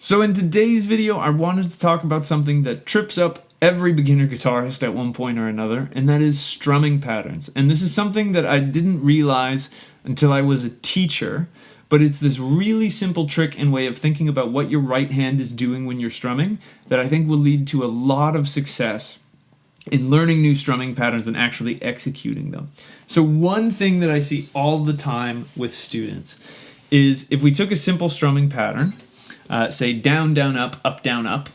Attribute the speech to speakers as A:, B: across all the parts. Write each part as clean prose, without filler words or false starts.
A: So in today's video, I wanted to talk about something that trips up every beginner guitarist at one point or another, and that is strumming patterns. And this is something that I didn't realize until I was a teacher, but it's this really simple trick and way of thinking about what your right hand is doing when you're strumming that I think will lead to a lot of success in learning new strumming patterns and actually executing them. So one thing that I see all the time with students is if we took a simple strumming pattern, say down, down, up, down, up.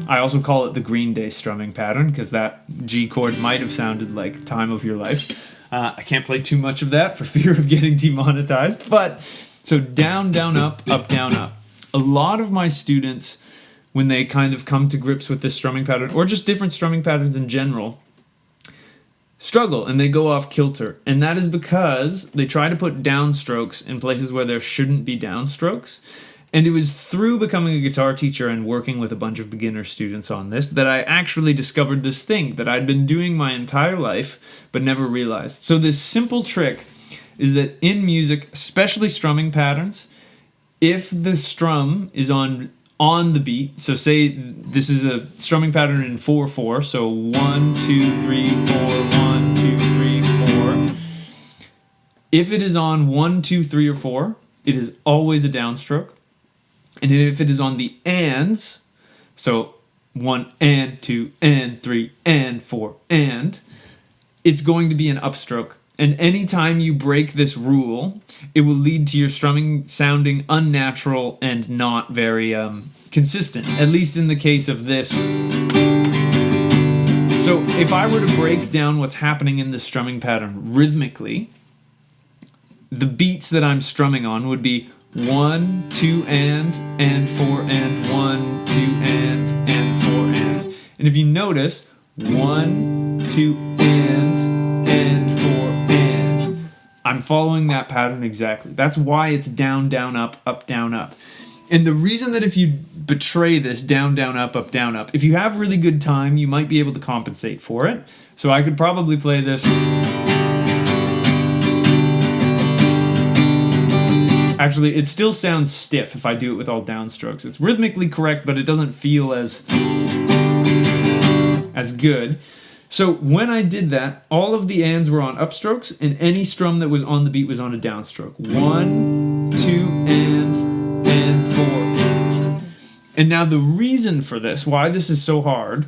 A: I also call it the Green Day strumming pattern because that G chord might have sounded like Time of Your Life. I can't play too much of that for fear of getting demonetized. But so down, down, up, down, up. A lot of my students, when they kind of come to grips with this strumming pattern, or just different strumming patterns in general, struggle and they go off kilter. And that is because they try to put downstrokes in places where there shouldn't be downstrokes. And it was through becoming a guitar teacher and working with a bunch of beginner students on this that I actually discovered this thing that I'd been doing my entire life but never realized. So this simple trick is that in music, especially strumming patterns, if the strum is on the beat, so say this is a strumming pattern in 4/4, so 1, 2, 3, 4, 1, 2, 3, 4. If it is on 1, 2, 3, or 4, it is always a downstroke. And if it is on the ands, so 1 and 2 and 3 and 4 and, it's going to be an upstroke. And anytime you break this rule, it will lead to your strumming sounding unnatural and not very consistent, at least in the case of this. So if I were to break down what's happening in this strumming pattern rhythmically, the beats that I'm strumming on would be 1, 2, and 4, and 1, 2, and 4, and. And if you notice, 1, 2, and 4, and. I'm following that pattern exactly. That's why it's down, down, up, down, up. And the reason that if you betray this down, down, up, down, up, if you have really good time, you might be able to compensate for it. So I could probably play this. Actually, it still sounds stiff if I do it with all downstrokes. It's rhythmically correct, but it doesn't feel as good. So when I did that, all of the ands were on upstrokes, and any strum that was on the beat was on a downstroke. 1, 2, and 4, and. And now the reason for this, why this is so hard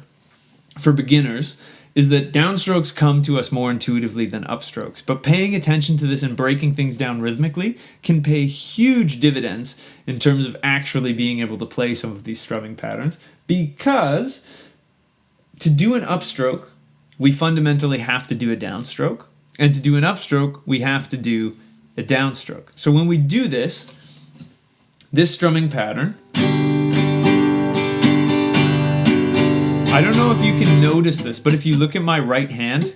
A: for beginners, is that downstrokes come to us more intuitively than upstrokes. But paying attention to this and breaking things down rhythmically can pay huge dividends in terms of actually being able to play some of these strumming patterns, because to do an upstroke, we fundamentally have to do a downstroke, and to do an upstroke, we have to do a downstroke. So when we do this strumming pattern, I don't know if you can notice this, but if you look at my right hand,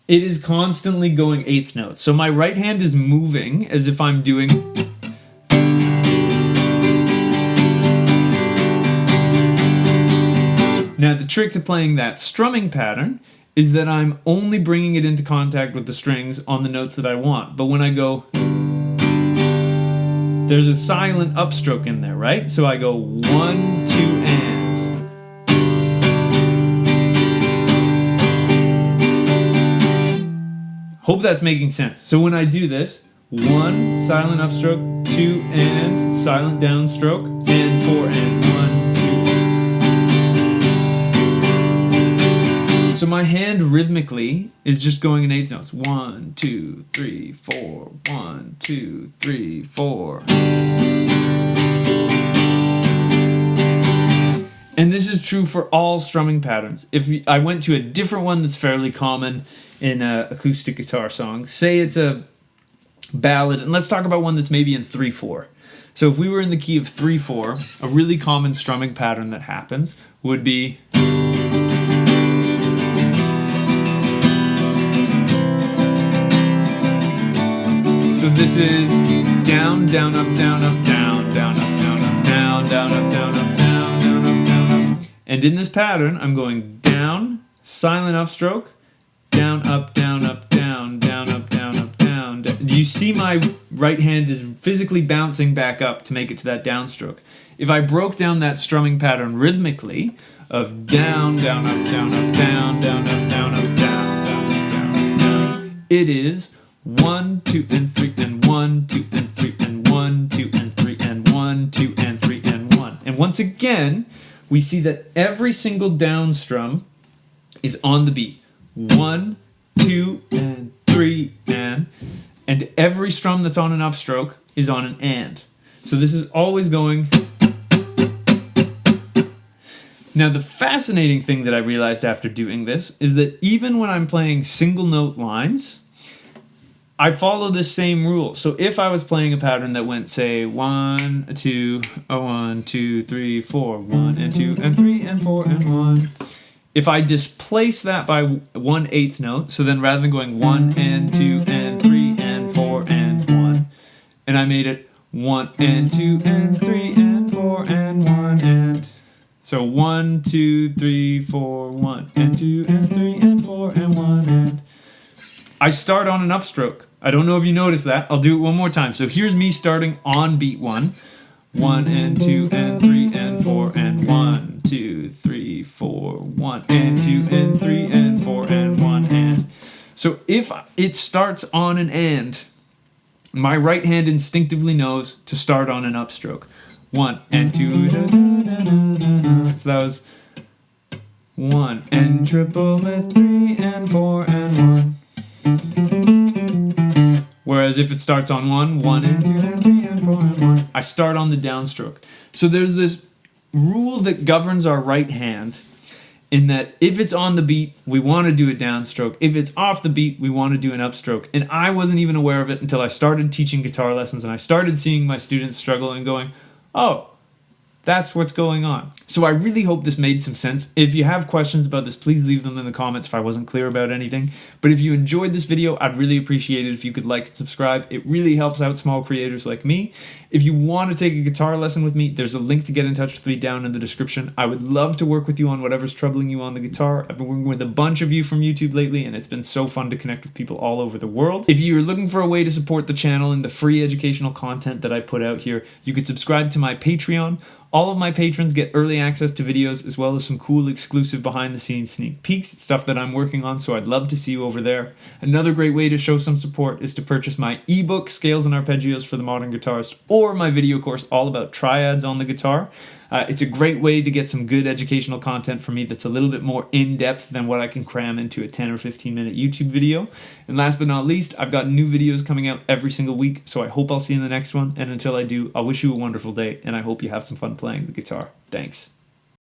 A: it is constantly going eighth notes. So my right hand is moving as if I'm doing. Now the trick to playing that strumming pattern is that I'm only bringing it into contact with the strings on the notes that I want. But when I go, there's a silent upstroke in there, right? So I go 1, 2, and. Hope that's making sense. So when I do this, 1, silent upstroke, 2, and, silent downstroke, and 4, and 1, 2. So my hand rhythmically is just going in eighth notes. 1, 2, 3, 4, 1, 2, 3, 4. And this is true for all strumming patterns. If I went to a different one that's fairly common in acoustic guitar songs, say it's a ballad, and let's talk about one that's maybe in 3/4. So if we were in the key of 3/4, a really common strumming pattern that happens would be. So this is down, down, up, down, up, down, down, up, down, up, down, down, up, down, up, down, down, up, down, up. And in this pattern, I'm going down, silent upstroke, down, up, down, up, down. you see my right hand is physically bouncing back up to make it to that downstroke. If I broke down that strumming pattern rhythmically of down, down, up, down, up, down, down, up, down, up, down, down, down, down, it is 1, 2, and 3, and 1, 2, and 3, and 1, 2, and 3, and 1, 2, and 3, and 1. And once again, we see that every single down strum is on the beat. 1, 2, and 3, and every strum that's on an upstroke is on an and. So this is always going. Now the fascinating thing that I realized after doing this is that even when I'm playing single note lines, I follow the same rule. So if I was playing a pattern that went, say, 1, 2, 1, 2, 3, 4, 1 and 2 and 3 and 4 and 1. If I displace that by 1/8 note, so then rather than going 1 and 2 and 3 and 4 and 1, and I made it 1 and 2 and 3 and 4 and 1 and. So 1, 2, 3, 4, 1 and 2 and 3 and 4 and 1 and. I start on an upstroke. I don't know if you noticed that. I'll do it one more time. So here's me starting on beat 1. 1 and 2 and 3 and 4 and 1, 2, 3, 4, 1 and 2 and 3 and 4 and 1 and. So if it starts on an and, my right hand instinctively knows to start on an upstroke. 1 and 2. Da, da, da, da, da. So that was 1 and triple it 3 and 4 and 1. Whereas if it starts on 1, 1 and 2 and 3 and 4 and 1, I start on the downstroke. So there's this rule that governs our right hand in that if it's on the beat, we want to do a downstroke. If it's off the beat, we want to do an upstroke. And I wasn't even aware of it until I started teaching guitar lessons and I started seeing my students struggle and going, oh, that's what's going on. So I really hope this made some sense. If you have questions about this, please leave them in the comments if I wasn't clear about anything. But if you enjoyed this video, I'd really appreciate it if you could like and subscribe. It really helps out small creators like me. If you want to take a guitar lesson with me, there's a link to get in touch with me down in the description. I would love to work with you on whatever's troubling you on the guitar. I've been working with a bunch of you from YouTube lately, and it's been so fun to connect with people all over the world. If you're looking for a way to support the channel and the free educational content that I put out here, you could subscribe to my Patreon. All of my patrons get early access to videos as well as some cool exclusive behind the scenes sneak peeks. It's stuff that I'm working on, so I'd love to see you over there. Another great way to show some support is to purchase my ebook, Scales and Arpeggios for the Modern Guitarist, or my video course all about triads on the guitar. It's a great way to get some good educational content from me that's a little bit more in-depth than what I can cram into a 10 or 15 minute YouTube video. And last but not least, I've got new videos coming out every single week, so I hope I'll see you in the next one. And until I do, I'll wish you a wonderful day, and I hope you have some fun playing the guitar. Thanks.